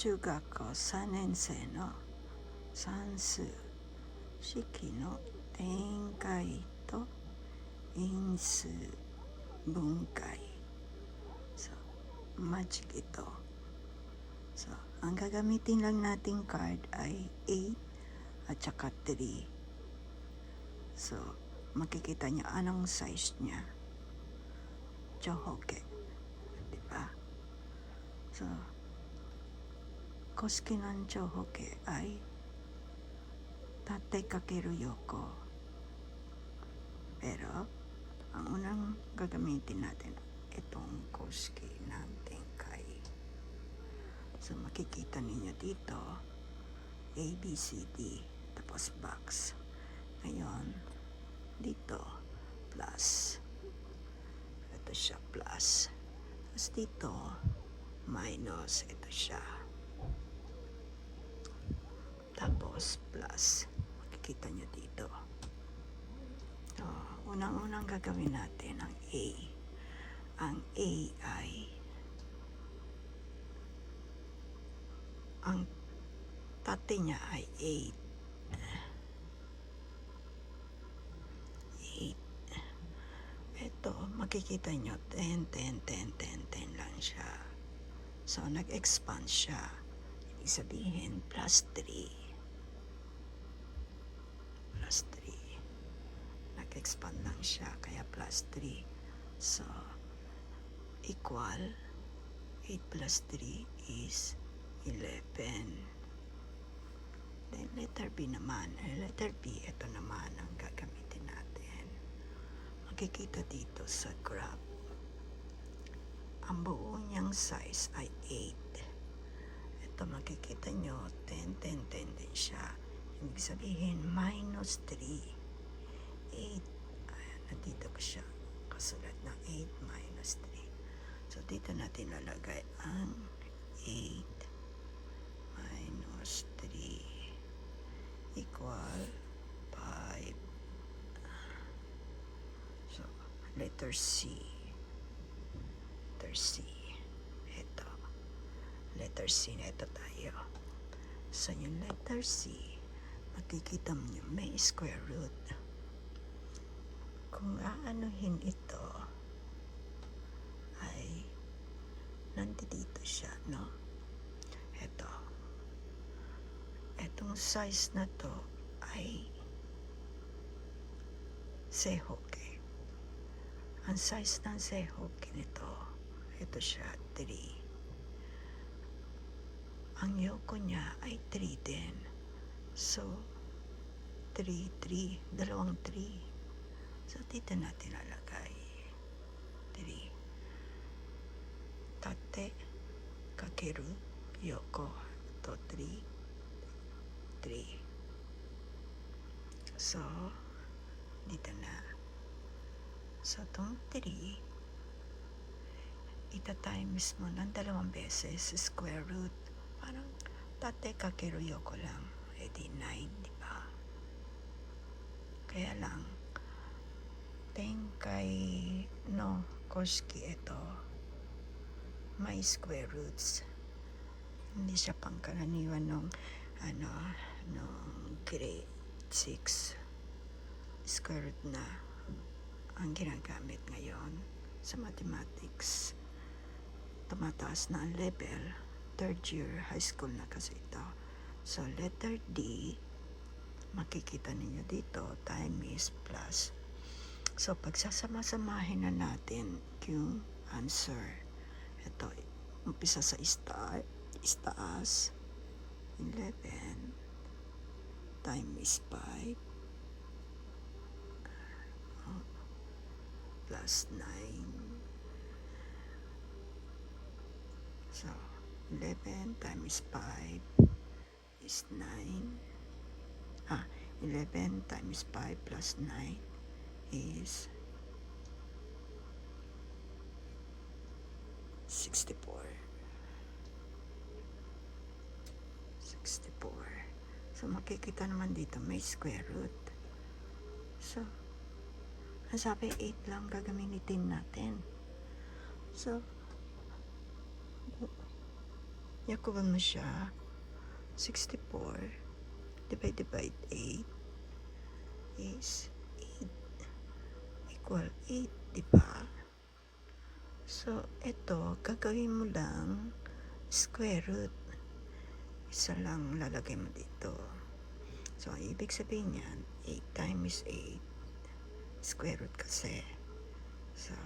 中学校3年生の算数式の展開と因数分解. So, magic ito. So, ang gagamitin lang nating card ay 8 at saka 3. So, makikita niyo anong size niya. Chohoke. Diba? So, koski ng chohoke ay tate kakeru yoko. Pero, ang unang gagamitin natin itong koski ng tenkai. So, makikita ninyo dito A, B, C, D tapos box. Ngayon, dito plus. Ito siya plus. Tapos dito minus. Ito siya. Tapos plus. Makikita nyo dito. So, unang-unang gagawin natin ang A. Ang A ay ang tate niya ay 8. 8. Ito, makikita nyo 10, 10, 10, 10, 10 lang siya. So, nag-expand siya. Ibig sabihin, plus 3. Plus 3. Nag-expand lang siya, kaya plus 3. So, equal 8 plus 3 is 11. Then, letter B naman. Letter B, ito naman ang gagamitin natin. Makikita dito sa graph. Ang buo niyang size ay 8. Ito makikita nyo, 10, 10, 10 din siya. Ibig sabihin, minus 3. 8. Ayan, nandito ko siya. Kasulat ng 8 minus 3. So, dito natin lalagay ang 8 minus 3 equal 5. So, letter C. Letter C. Ito. Letter C na ito tayo. So, yung letter C, makikita mo nyo, may square root. Kung aanuhin ito, ay nandito siya, no? Ito. Etong size na to ay sehoke. Ang size ng sehoke nito, ito siya, 3. Ang yoko niya ay 3 din. So, 3, 3. Dalawang 3. So, dito natin lalagay 3. Tate, kakeru, yoko. Ito, 3. 3. So, dito na. So, itong 3, ita-times mo ng 2 beses square root. Parang tate kakeru yoko lang. E di 9, di ba? Kaya lang, tenkai no koshiki ito, may square roots. Hindi siya pangkaraniwan nung grade 6. Square root na ang ginagamit ngayon sa mathematics. Tumataas na ang level. 3rd year high school na kasi ito. So, letter D, makikita ninyo dito, time is plus. So, pagsasama-samahin na natin yung answer. Ito, umpisa sa istaas, 11, time is 5, plus 9. So, 11 times 5 is 9. 11 times 5 plus 9 is 64. 64. So, makikita naman dito may square root. So, ang sabi 8 lang gagamitin natin. So, Yakuban mo siya. 64 divided by 8 is 8 equal 8, diba? So, ito, gagawin mo lang square root. Isa lang lalagay mo dito. So, ibig sabihin yan, 8 times 8, square root kasi. So,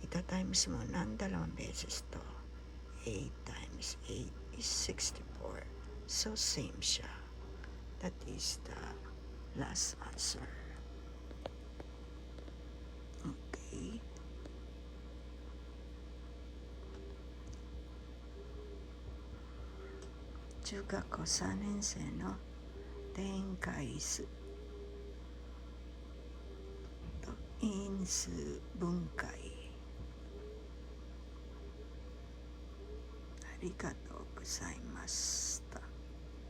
ita-times mo ng 2 beses to. 8 times 8 is 64. So, same siya. That is the last answer. Okay. Jugako 3年生の展開数と因数分解。ありがとうございます。